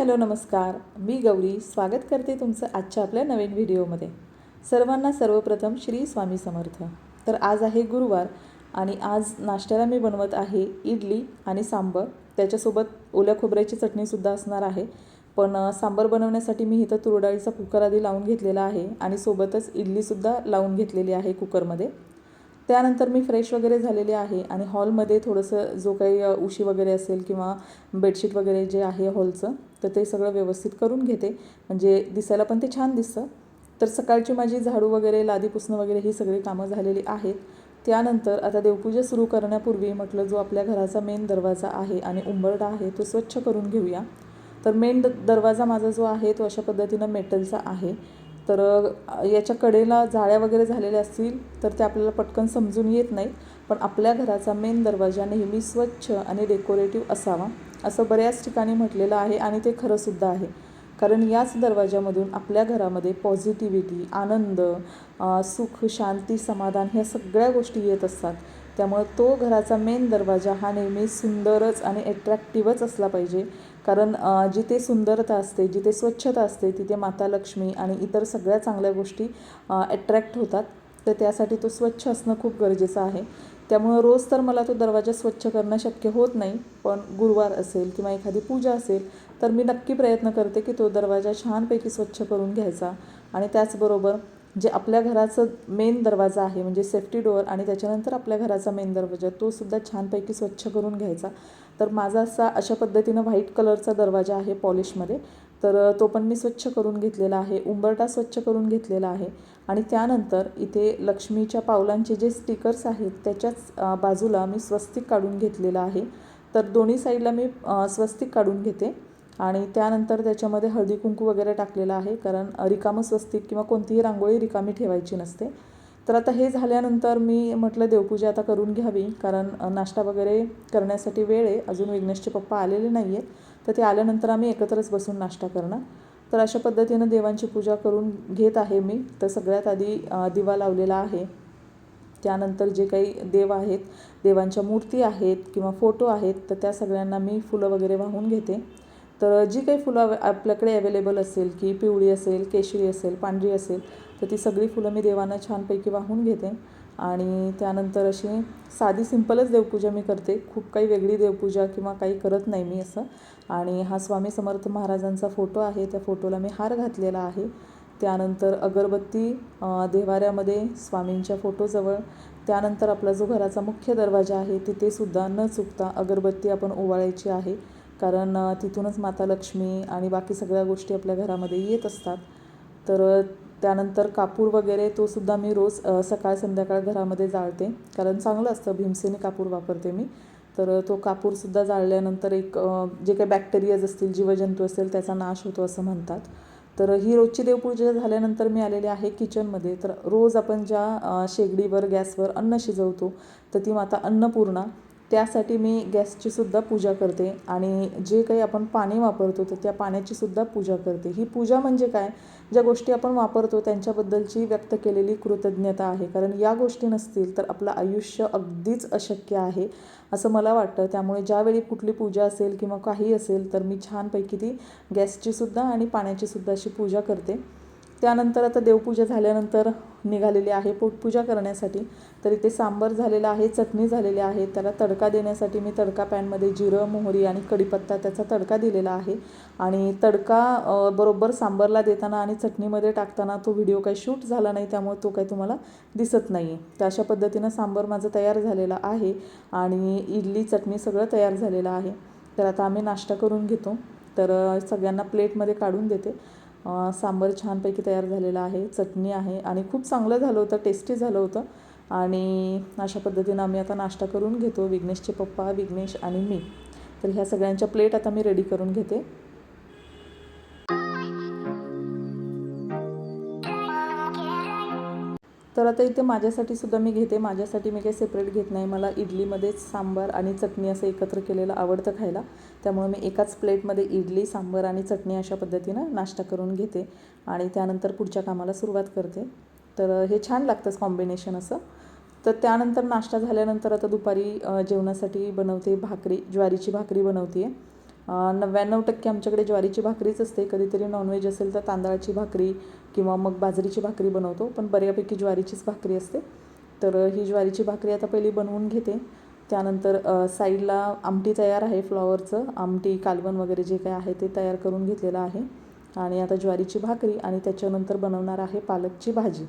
Hello नमस्कार, मी गौरी स्वागत करते तुमचं आजच्या आपल्या नवीन व्हिडिओमध्ये। सर्वांना सर्वप्रथम श्री स्वामी समर्थ। तर आज आहे गुरुवार आणि आज नाश्त्याला मी बनवत आहे इडली आणि सांबर। त्याच्यासोबत ओल्या खोबऱ्याची चटणीसुद्धा असणार आहे। पण सांबर बनवण्यासाठी मी इथं तूर डाळीचा कुकर आधी लावून घेतलेला आहे आणि सोबतच इडलीसुद्धा लावून घेतलेली आहे कुकरमध्ये। त्यानंतर मी फ्रेश वगैरे झालेले आहे आणि हॉलमध्ये थोडंसं जो काही उशी वगैरे असेल किंवा बेडशीट वगैरे जे आहे हॉलचं तर ते सगळं व्यवस्थित करून घेते, म्हणजे दिसायला पण ते छान दिसतं। तर सकाळची माझी झाडू वगैरे लादी पुसणं वगैरे ही सगळी कामं झालेली आहेत। त्यानंतर आता देवपूजा सुरू करण्यापूर्वी म्हटलं जो आपल्या घराचा मेन दरवाजा आहे आणि उंबरठा आहे तो स्वच्छ करून घेऊया। तर मेन दरवाजा माझा जो आहे तो अशा पद्धतीनं मेटलचा आहे। तर याच्या कडेला जाळ्या वगैरे झालेल्या असतील तर ते आपल्याला पटकन समजून येत नाही, पण आपल्या घराचा मेन दरवाजा नेहमी स्वच्छ आणि डेकोरेटिव्ह असावा असं बऱ्याच ठिकाणी म्हटलेलं आहे आणि ते खरंसुद्धा आहे। कारण याच दरवाजामधून आपल्या घरामध्ये पॉझिटिव्हिटी, आनंद, सुख, शांती, समाधान ह्या सगळ्या गोष्टी येत असतात। त्यामुळे तो घराचा मेन दरवाजा हा नेहमी सुंदरच आणि अट्रॅक्टिव्हच असला पाहिजे। कारण जिथे सुंदरता असते, जिथे स्वच्छता असते तिथे माता लक्ष्मी आणि इतर सगळ्या चांगल्या गोष्टी अट्रॅक्ट होतात। तर त्यासाठी तो स्वच्छ असणं खूप गरजेचं आहे। त्यामुळं रोज तर मला तो दरवाजा स्वच्छ करणं शक्य होत नाही, पण गुरुवार असेल किंवा एखादी पूजा असेल तर मी नक्की प्रयत्न करते की तो दरवाजा छानपैकी स्वच्छ करून घ्यायचा। आणि त्याचबरोबर जे आपल्या घराचं मेन दरवाजा आहे म्हणजे सेफ्टी डोअर आणि त्याच्यानंतर आपल्या घराचा मेन दरवाजा तोसुद्धा छानपैकी स्वच्छ करून घ्यायचा। तर माझा अशा पद्धतीनं व्हाईट कलरचा दरवाजा आहे पॉलिशमध्ये, तर तो पण मी स्वच्छ करून घेतलेला आहे। उंबरठा स्वच्छ करून घेतलेला आहे आणि त्यानंतर इथे लक्ष्मीच्या पावलांचे जे स्टिकर्स आहेत त्याच्याच बाजूला मी स्वस्तिक काढून घेतलेलं आहे। तर दोन्ही साईडला मी स्वस्तिक काढून घेते आणि त्यानंतर त्याच्यामध्ये हळदी कुंकू वगैरे टाकलेलं आहे, कारण रिकामं स्वस्तिक किंवा कोणतीही रांगोळी रिकामी ठेवायची नसते। तर आता हे झाल्यानंतर मी म्हटलं देवपूजा आता करून घ्यावी, कारण नाश्ता वगैरे करण्यासाठी वेळ आहे। अजून विघ्नेशचे पप्पा आलेले नाही आहेत, तर ते आल्यानंतर आम्ही एकत्रच बसून नाश्ता करणार। तर अशा पद्धतीनं देवांची पूजा करून घेत आहे मी। तर सगळ्यात आधी दिवा लावलेला आहे। त्यानंतर जे काही देव आहेत, देवांच्या मूर्ती आहेत किंवा फोटो आहेत तर त्या सगळ्यांना मी फुलं वगैरे वाहून घेते। तर जी काही फुलं आपल्याकडे अवेलेबल असेल की पिवळी असेल, केशरी असेल, पांढरी असेल तर ती सगळी फुलं मी देवांना छानपैकी वाहून घेते। आणि त्यानंतर अशी साधी सिंपलच देवपूजा मी करते, खूप काही वेगळी देवपूजा किंवा काही करत नाही मी असं। आणि हा स्वामी समर्थ महाराजांचा फोटो आहे, त्या फोटोला मी हार घातलेला आहे। त्यानंतर अगरबत्ती देवाऱ्यामध्ये स्वामींच्या फोटोजवळ, त्यानंतर आपला जो घराचा मुख्य दरवाजा आहे तिथेसुद्धा न चुकता अगरबत्ती आपण ओवाळायची आहे, कारण तिथूनच माता लक्ष्मी आणि बाकी सगळ्या गोष्टी आपल्या घरामध्ये येत असतात। तर त्यानंतर कापूर वगैरे तोसुद्धा मी रोज सकाळ संध्याकाळ घरामध्ये जाळते, कारण चांगलं असतं, भीमसेनी कापूर वापरते मी। तर तो कापूरसुद्धा जाळल्यानंतर एक जे काही बॅक्टेरियाज असतील, जीवजंतू असेल त्याचा नाश होतो असं म्हणतात। तर ही रोजची देवपूजा झाल्यानंतर मी आलेले आहे किचनमध्ये। तर रोज आपण ज्या शेगडीवर गॅसवर अन्न शिजवतो तर ती माता अन्नपूर्णा, त्यासाठी मी गॅसचीसुद्धा पूजा करते आणि जे काही आपण पाणी वापरतो तर त्या पाण्याचीसुद्धा पूजा करते। ही पूजा म्हणजे काय, ज्या गोष्टी आपण वापरतो त्यांच्याबद्दलची व्यक्त केलेली कृतज्ञता आहे, कारण या गोष्टी नसतील तर आपलं आयुष्य अगदीच अशक्य आहे असं मला वाटतं। त्यामुळे ज्यावेळी कुठली पूजा असेल किंवा काही असेल तर मी छानपैकी ती गॅसचीसुद्धा आणि पाण्याचीसुद्धा अशी पूजा करते। त्यानंतर आता देवपूजा झाल्यानंतर निघालेली आहे पोटपूजा करण्यासाठी। तर इथे सांबर झालेलं आहे, चटणी झालेली आहे, त्याला तडका देण्यासाठी मी तडका पॅनमध्ये जिरं, मोहरी आणि कढीपत्ता त्याचा तडका दिलेला आहे। आणि तडका बरोबर सांबरला देताना आणि चटणीमध्ये टाकताना तो व्हिडिओ काही शूट झाला नाही, त्यामुळे तो काही तुम्हाला दिसत नाही आहे। तर अशा पद्धतीनं सांबर माझं तयार झालेलं आहे आणि इडली चटणी सगळं तयार झालेलं आहे। तर आता आम्ही नाश्ता करून घेतो, तर सगळ्यांना प्लेटमध्ये काढून देते। सांबर छानपैकी तयार झालेलं आहे, चटणी आहे आणि खूप चांगलं झालं होतं, टेस्टी झालं होतं। आणि अशा पद्धतीनं आम्ही आता नाश्ता करून घेतो, विघ्नेशचे पप्पा, विघ्नेश आणि मी। तर ह्या सगळ्यांच्या प्लेट आता मी रेडी करून घेते। तर आता इथे माझ्यासाठी सुद्धा मी घेते, माझ्यासाठी मी काही सेपरेट घेत नाही, मला इडलीमध्येच सांबार आणि चटणी असं एकत्र केलेलं आवडतं खायला। त्यामुळे मी एकाच प्लेटमध्ये इडली, सांबार आणि चटणी अशा पद्धतीनं नाश्ता करून घेते आणि त्यानंतर पुढच्या कामाला सुरुवात करते। तर हे छान लागतंच कॉम्बिनेशन असं। तर त्यानंतर नाश्ता झाल्यानंतर आता दुपारी जेवणासाठी बनवते भाकरी, ज्वारीची भाकरी बनवते आहे। 99% आमच्याकडे ज्वारीची भाकरीच असते. कधीतरी नॉनव्हेज असेल तर तांदळाची भाकरी किंवा मग बाजरीची भाकरी बनवतो, पण बऱ्यापैकी ज्वारीचीच भाकरी असते. तर ही ज्वारीची भाकरी आता पहिली बनवून घेते. त्यानंतर साईडला आमटी तयार आहे, फ्लॉवरचं आमटी, कालवण वगैरे जे काय आहे ते तयार करून घेतलेलं आहे. आणि आता ज्वारीची भाकरी आणि त्याच्यानंतर बनवणार आहे पालकची भाजी.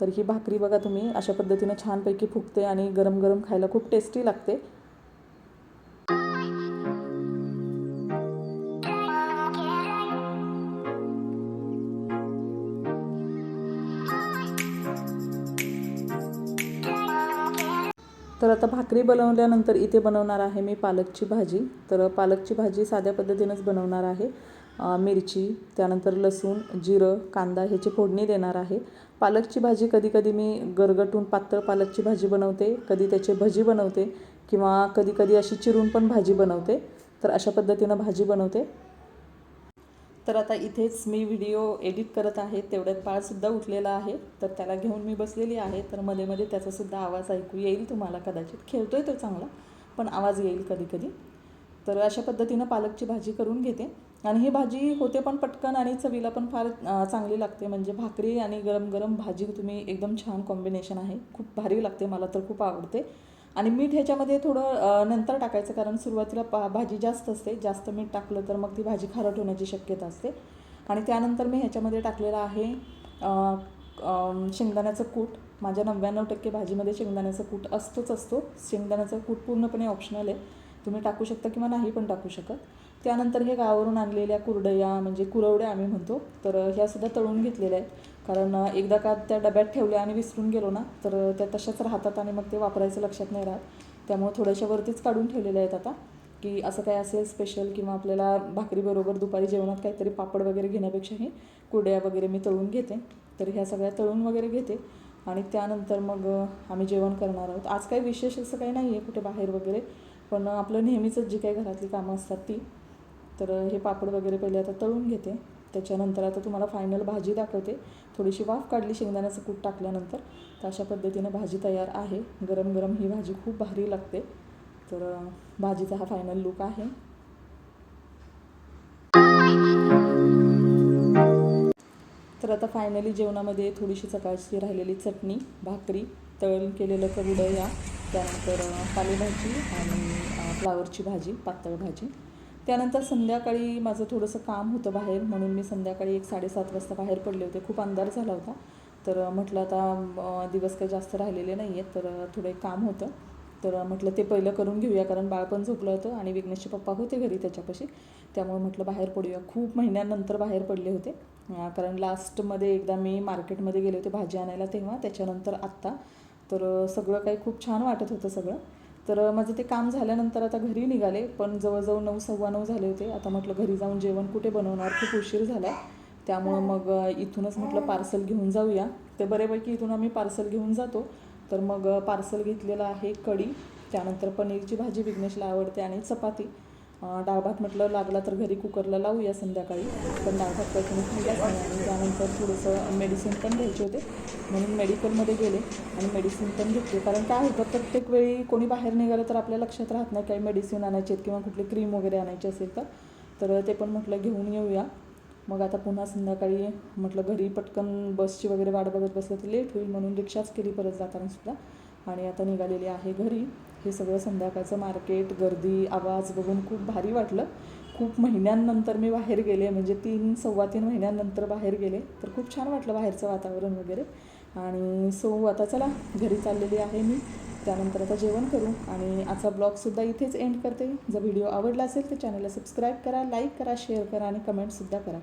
तर ही भाकरी बघा तुम्ही अशा पद्धतीनं छानपैकी फुगते आणि गरम गरम खायला खूप टेस्टी लागते. तर आता भाकरी बनवल्यानंतर इथे बनवणार आहे मी पालकची भाजी. तर पालकची भाजी साध्या पद्धतीनंच बनवणार आहे. मिरची, त्यानंतर लसूण, जिरं, कांदा ह्याची फोडणी देणार आहे. पालकची भाजी कधी मी गरगटून पातळ पालकची भाजी बनवते, कधी त्याची भजी बनवते किंवा कधी अशी चिरून पण भाजी बनवते. तर अशा पद्धतीनं भाजी बनवते. तर आता इथेच मी व्हिडिओ एडिट करत आहे, तेवढ्यात बाळसुद्धा उठलेला आहे. तर त्याला घेऊन मी बसलेली आहे. तर मध्ये त्याचासुद्धा आवाज ऐकू येईल तुम्हाला कदाचित. खेळतो आहे तो चांगला, पण आवाज येईल कधी. तर अशा पद्धतीनं पालकची भाजी करून घेते. आणि ही भाजी होते पण पटकन आणि चवीला पण फार चांगली लागते. म्हणजे भाकरी आणि गरम गरम भाजी तुम्ही एकदम छान कॉम्बिनेशन आहे. खूप भारी लागते, मला तर खूप आवडते. आणि मीठ ह्याच्यामध्ये थोडं नंतर टाकायचं, कारण सुरुवातीला भाजी जास्त असते. जास्त मीठ टाकलं तर मग ती भाजी खारट होण्याची शक्यता असते. आणि त्यानंतर मी ह्याच्यामध्ये टाकलेलं आहे शेंगदाण्याचं कूट. माझ्या 99% भाजीमध्ये शेंगदाण्याचा कूट असतो. शेंगदाण्याचा कूट पूर्णपणे ऑप्शनल आहे, तुम्ही टाकू शकता किंवा नाही पण टाकू शकत. त्यानंतर हे गावावरून आणलेल्या कुरडया, म्हणजे कुरवड्या आम्ही म्हणतो, तर ह्यासुद्धा तळून घेतलेल्या आहेत. कारण एकदा का त्या डब्यात ठेवल्या आणि विसरून गेलो ना तर त्या तशाच राहतात आणि मग ते वापरायचं लक्षात नाही राहत. त्यामुळे थोड्याशा वरतीच काढून ठेवलेल्या आहेत आता, की असं काय असेल स्पेशल किंवा आपल्याला भाकरीबरोबर दुपारी जेवणात काहीतरी पापड वगैरे घेण्यापेक्षाही कुरडया वगैरे मी तळून घेते. तर ह्या सगळ्या तळून वगैरे घेते आणि त्यानंतर मग आम्ही जेवण करणार आहोत. आज काही विशेष असं काही नाही आहे कुठे बाहेर वगैरे, पण आपलं नेहमीचंच जी काही घरातली कामं असतात ती. तर हे पापड वगैरे पहिले आता तळून घेते. त्याच्यानंतर आता तुम्हाला फायनल भाजी दाखवते. थोडीशी वाफ काढली शेंगदाण्याचं कूट टाकल्यानंतर. तर अशा पद्धतीनं भाजी तयार आहे. गरम गरम ही भाजी खूप भारी लागते. तर भाजीचा हा फायनल लूक आहे. तर आता फायनली जेवणामध्ये थोडीशी सकाळची राहिलेली चटणी, भाकरी, तळण केलेलं कुरडया, त्यानंतर पालेभाजी आणि फ्लावरची भाजी, पातळ भाजी. त्यानंतर संध्याकाळी माझं थोडंसं काम होतं बाहेर, म्हणून मी संध्याकाळी 7:30 वाजता बाहेर पडले होते. खूप अंधार झाला होता. तर म्हटलं आता दिवस काही जास्त राहिलेले नाही आहेत, तर थोडं एक काम होतं. तर म्हटलं ते पहिलं करून घेऊया, कारण बाळ पण झोपलं होतं आणि विघ्नेशचे पप्पा होते घरी त्याच्यापाशी. त्यामुळे म्हटलं बाहेर पडूया. खूप महिन्यानंतर बाहेर पडले होते, कारण लास्टमध्ये एकदा मी मार्केटमध्ये गेले होते भाजी आणायला तेव्हा, त्याच्यानंतर आत्ता. तर सगळं काही खूप छान वाटत होतं सगळं. तर माझं ते काम झाल्यानंतर आता घरी निघाले, पण जवळजवळ 9, 9:15 झाले होते. आता म्हटलं घरी जाऊन जेवण कुठे बनवणार, खूप उशीर झाला आहे. त्यामुळं मग इथूनच म्हटलं पार्सल घेऊन जाऊया. ते बऱ्यापैकी इथून आम्ही पार्सल घेऊन जातो. तर मग पार्सल घेतलेलं आहे कढी, त्यानंतर पनीरची भाजी विघ्नेशला आवडते आणि चपाती. डाळ भात म्हटलं लागला तर घरी कुकरला लावूया संध्याकाळी, पण डाळ भात काही तुम्ही खाल्लाच नाही. आणि त्यानंतर थोडंसं मेडिसिन पण घ्यायचे होते, म्हणून मेडिकलमध्ये गेले आणि मेडिसिन पण घेतली. कारण काय होतं, प्रत्येक वेळी कोणी बाहेर निघालं तर आपल्या लक्षात राहत नाही काही मेडिसिन आणायचे आहेत किंवा कुठली क्रीम वगैरे आणायची असेल तर ते पण म्हटलं घेऊन येऊया. मग आता पुन्हा संध्याकाळी म्हटलं घरी पटकन बसची वगैरे वाट बघत बसलं तर लेट होईल, म्हणून रिक्षाच केली परत जातानासुद्धा. आणि आता निघालेली आहे घरी. हे सगळं संध्याकाळचं मार्केट, गर्दी, आवाज बघून खूप भारी वाटलं. खूप महिन्यांनंतर मी बाहेर गेले, म्हणजे 3-3.25 महिन्यांनंतर बाहेर गेले. तर खूप छान वाटलं बाहेरचं वातावरण वगैरे. आणि आता चला घरी चाललेली आहे मी. त्यानंतर आता जेवण करू आणि आजचा ब्लॉगसुद्धा इथेच एंड करते. जर व्हिडिओ आवडला असेल तर चॅनलला सबस्क्राईब करा, लाईक करा, शेअर करा आणि कमेंटसुद्धा करा.